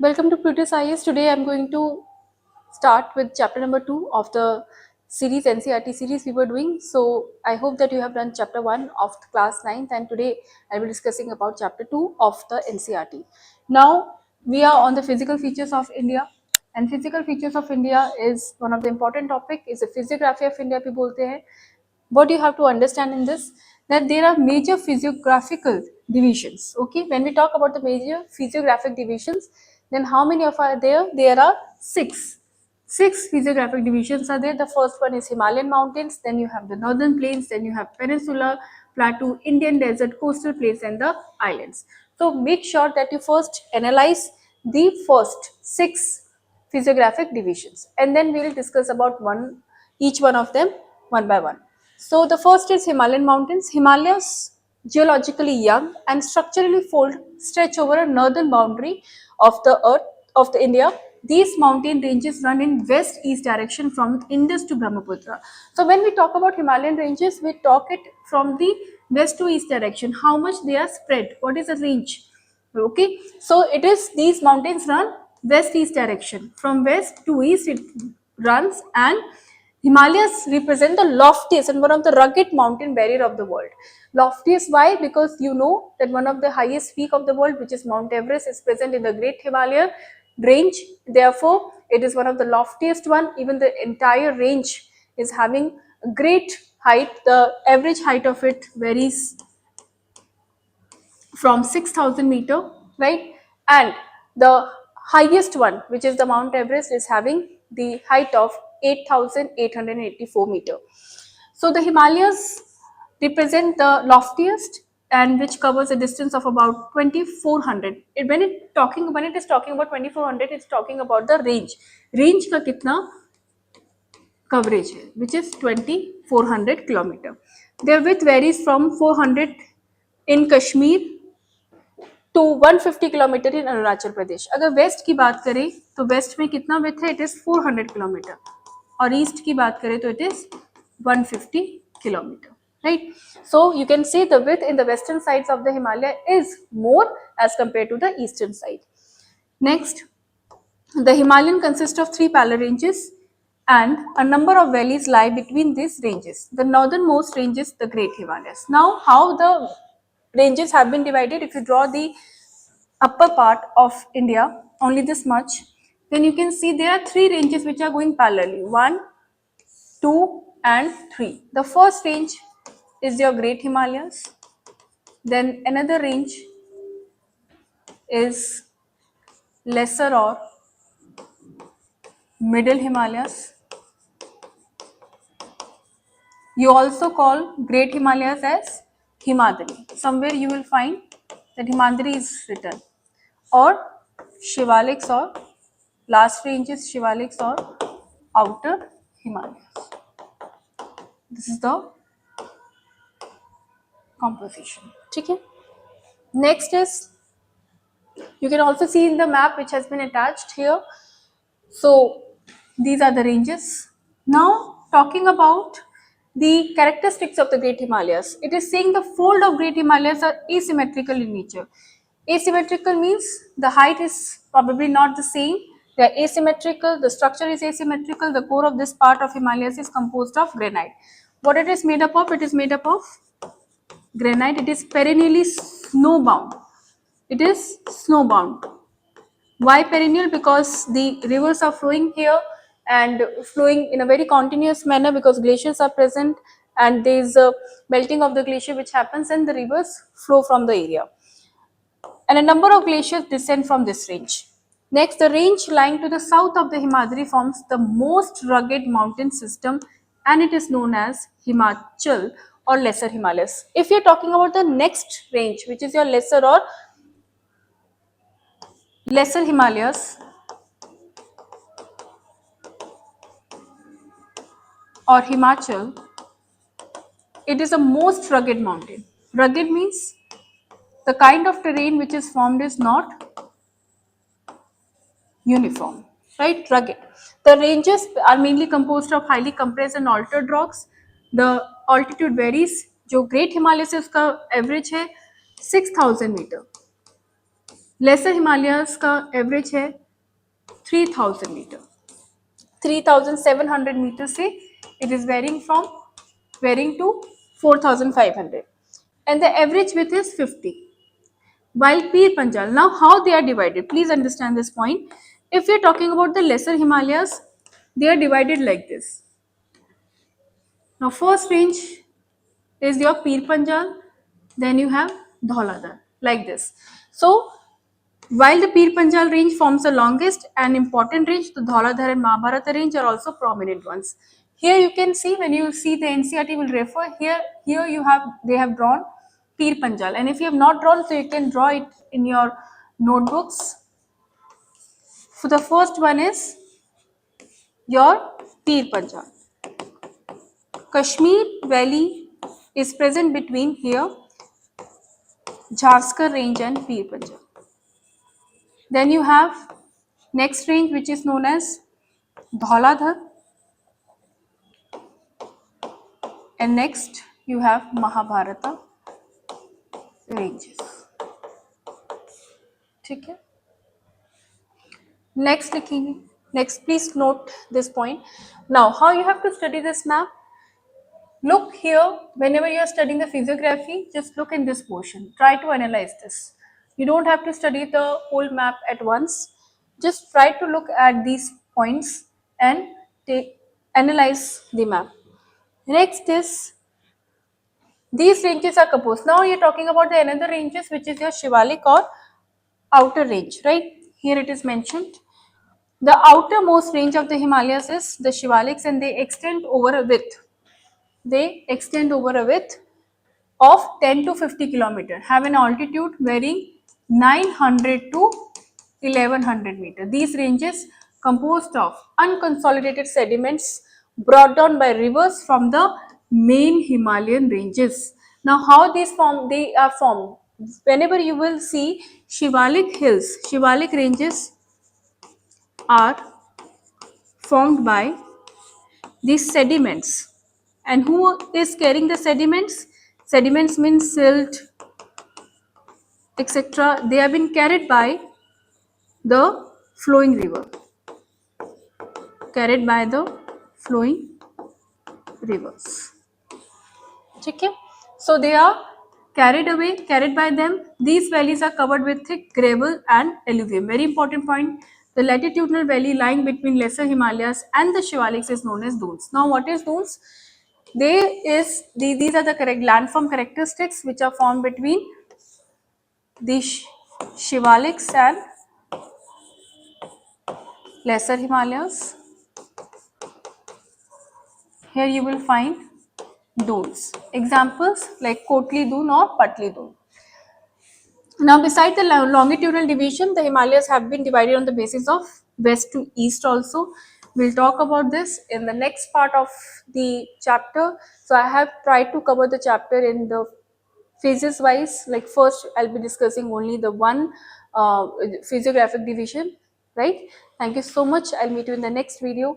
Welcome to Plutus IS. Today I'm going to start with chapter number 2 of the series NCRT series we were doing. So I hope that you have done chapter 1 of the class 9th, and today I'll be discussing about chapter 2 of the NCRT. Now we are on the physical features of India, and physical features of India is one of the important topic, is the physiography of India भी बोलते हैं. What you have to understand in this, that there are major physiographical divisions. Okay, when we talk about the major physiographic divisions, then how many of are there are six physiographic divisions are there. The first one is Himalayan mountains, then you have the northern plains, then you have peninsular, plateau, Indian desert, coastal plains, and the islands. So make sure that you first analyze the first six physiographic divisions, and then we will discuss about each one of them one by one. So the first is Himalayan mountains. Himalayas, geologically young and structurally fold, stretch over a northern boundary of the earth of the India. These mountain ranges run in west-east direction from Indus to Brahmaputra. So when we talk about Himalayan ranges, we talk it from the west to east direction. How much they are spread? What is the range? Okay, so it is these mountains run west-east direction. From west to east it runs, and Himalayas represent the loftiest and one of the rugged mountain barrier of the world. Loftiest, why? Because you know that one of the highest peak of the world, which is Mount Everest, is present in the Great Himalayan range. Therefore, it is one of the loftiest one. Even the entire range is having a great height. The average height of it varies from 6,000 meter, right? And the highest one, which is the Mount Everest, is having the height of 8,884 meter. So the Himalayas represent the loftiest, and which covers a distance of about 2,400. When it is talking about 2,400, it's talking about the range. Range का कितना coverage है, which is 2,400 kilometer. Their width varies from 400 in Kashmir to 150 kilometre इन अरुणाचल प्रदेश. अगर west की बात करें तो waste में कितना विथ है, इट इज 400 किलोमीटर, और ईस्ट की बात करें तो it is 150 kilometre, right? So you can see the width in the western sides of the Himalaya is more as compared to the eastern side. Next, the Himalayan consists of three parallel ranges, and a number of valleys lie between these ranges. The northernmost range is the Great Himalayas. Now, how the ranges have been divided? If you draw the upper part of India, only this much, then you can see there are three ranges which are going parallelly, 1, 2 and 3. The first range is your Great Himalayas, then another range is Lesser or Middle Himalayas. You also call Great Himalayas as Himadri. Somewhere you will find that Himadri is written, or Shivaliks, or last range is Shivaliks or Outer Himalayas. This is the composition. Okay. Next is, you can also see in the map which has been attached here. So these are the ranges. Now talking about the characteristics of the Great Himalayas, it is saying the fold of Great Himalayas are asymmetrical in nature. Asymmetrical means the height is probably not the same. They are asymmetrical, the structure is asymmetrical. The core of this part of Himalayas is composed of granite. What it is made up of? It is made up of granite. It is perennially snowbound. It is snowbound. Why perennial? Because the rivers are flowing here and flowing in a very continuous manner, because glaciers are present and there is a melting of the glacier which happens and the rivers flow from the area. And a number of glaciers descend from this range. Next, the range lying to the south of the Himadri forms the most rugged mountain system, and it is known as Himachal or Lesser Himalayas. If you are talking about the next range, which is your Lesser or Lesser Himalayas or Himachal, it is the most rugged mountain. Rugged means the kind of terrain which is formed is not uniform, right? Rugged. The ranges are mainly composed of highly compressed and altered rocks. The altitude varies. जो Great Himalayas है उसका average है 6,000 metre. Lesser Himalayas का average है 3000 metre, 3700 metre से it is varying to 4500, and the average width is 50. While Pir Panjal, now how they are divided, please understand this point. If we are talking about the lesser Himalayas, they are divided like this. Now first range is your Pir Panjal, then you have Dhauladar, like this. So while the Pir Panjal range forms the longest and important range, the Dhauladhar and Mahabharata range are also prominent ones. Here you can see, when you see the NCERT will refer here. Here they have drawn Pir Panjal, and if you have not drawn, so you can draw it in your notebooks. So the first one is your Pir Panjal. Kashmir Valley is present between here Jharskar range and Pir Panjal. Then you have next range, which is known as Dhauladhar, and next you have Mahabharata ranges. ठीक है. Next please note this point. Now how you have to study this map? Look here, whenever you are studying the physiography, just look in this portion. Try to analyze this. You don't have to study the whole map at once. Just try to look at these points and analyze the map. Next is, these ranges are composed. Now you're talking about the another ranges, which is your Shivalik or outer range, right? Here it is mentioned. The outermost range of the Himalayas is the Shivaliks, and they extend over a width. They extend over a width of 10 to 50 kilometer, have an altitude varying 900 to 1100 meter. These ranges composed of unconsolidated sediments brought down by rivers from the main Himalayan ranges. Now how they are formed? Whenever you will see Shivalik hills, Shivalik ranges are formed by these sediments. And who is carrying the sediments? Sediments means silt, etc. They have been carried by the flowing river. Carried by the flowing rivers. Okay? So they are carried by them. These valleys are covered with thick gravel and alluvium. Very important point. The latitudinal valley lying between lesser Himalayas and the Shivaliks is known as dunes. Now what is dunes? These are the correct landform characteristics which are formed between the Shivaliks and lesser Himalayas. Here you will find dunes. Examples like Kotli Dune or Patli Dune. Now, beside the longitudinal division, the Himalayas have been divided on the basis of west to east also. We'll talk about this in the next part of the chapter. So, I have tried to cover the chapter in the phases wise. Like first, I'll be discussing only the one physiographic division, right? Thank you so much. I'll meet you in the next video.